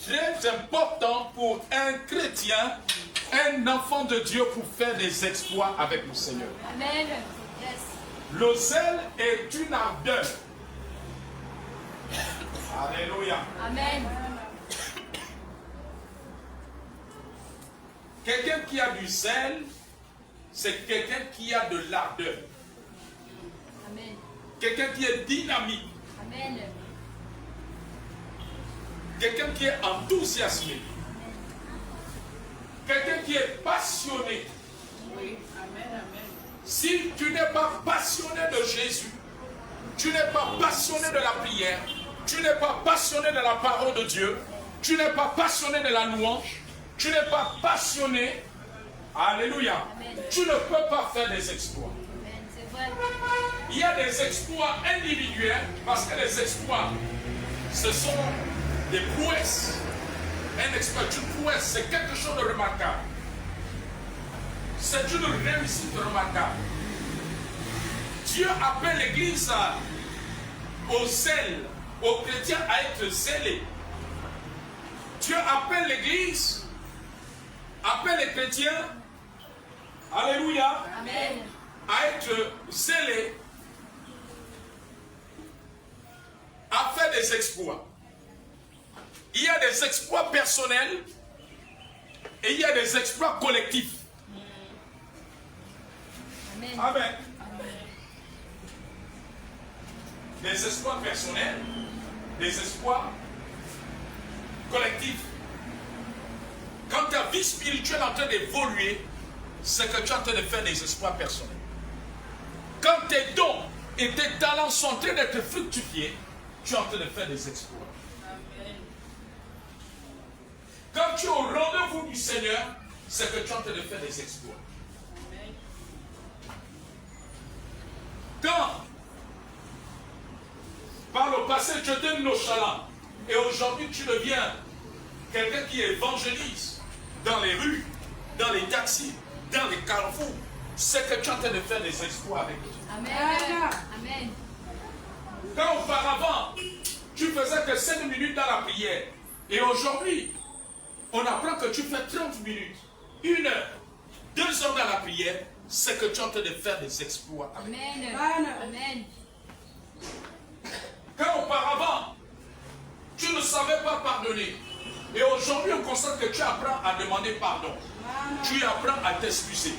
très important pour un chrétien, un enfant de Dieu pour faire des exploits avec le Seigneur. Amen. Yes. Le zèle est une ardeur. Alléluia. Amen. Quelqu'un qui a du zèle, c'est quelqu'un qui a de l'ardeur. Amen. Quelqu'un qui est dynamique. Amen. Quelqu'un qui est enthousiasmé. Quelqu'un qui est passionné. Oui. Amen. Amen. Si tu n'es pas passionné de Jésus, tu n'es pas passionné de la prière, tu n'es pas passionné de la parole de Dieu, tu n'es pas passionné de la louange, tu n'es pas passionné, alléluia, Amen. tu ne peux pas faire des exploits. Amen. C'est vrai. Il y a des exploits individuels, parce que les exploits, ce sont des prouesses. Un exploit, une prouesse, c'est quelque chose de remarquable. C'est une réussite remarquable. Dieu appelle l'Église au zèle, aux chrétiens à être zélés. Dieu appelle l'Église, appelle les chrétiens, alléluia, Amen. à être zélés, à faire des exploits. Il y a des exploits personnels et il y a des exploits collectifs. Amen. Amen. Des exploits personnels, des exploits collectifs. Quand ta vie spirituelle est en train d'évoluer, c'est que tu es en train de faire des exploits personnels. Quand tes dons et tes talents sont en train d'être fructifiés, tu es en train de faire des exploits. Amen. Quand tu es au rendez-vous du Seigneur, c'est que tu es en train de faire des exploits. Amen. Quand, par le passé, tu étais nonchalant, et aujourd'hui tu deviens quelqu'un qui évangélise dans les rues, dans les taxis, dans les carrefours, c'est que tu es en train de faire des exploits avec Dieu. Amen. Amen. Quand auparavant, tu faisais que 5 minutes dans la prière, et aujourd'hui, on apprend que tu fais 30 minutes, 1 heure, 2 heures dans la prière, c'est que tu es en train de faire des exploits avec Dieu. Amen. Amen. Quand auparavant, tu ne savais pas pardonner, et aujourd'hui on constate que tu apprends à demander pardon, tu apprends à t'excuser,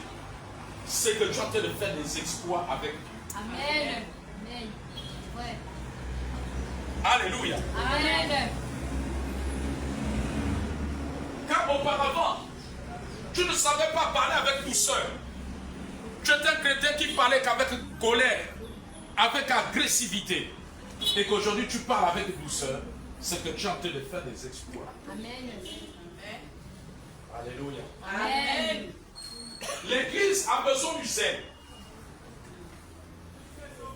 c'est que tu es en train de faire des exploits avec Dieu. Amen. Amen. Ouais. Alléluia. Amen. Quand auparavant, tu ne savais pas parler avec douceur, tu étais un chrétien qui parlait qu'avec colère, avec agressivité, et qu'aujourd'hui tu parles avec douceur, c'est que tu es en train de faire des exploits. Amen. Alléluia. Amen. L'église a besoin du zèle.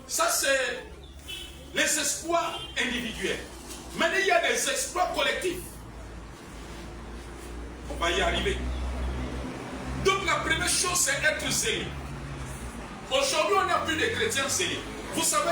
Ça, c'est les exploits individuels. Maintenant, il y a des exploits collectifs. On va y arriver. Donc, la première chose, c'est être zélé. Aujourd'hui, on n'a plus de chrétiens zélés. Vous savez,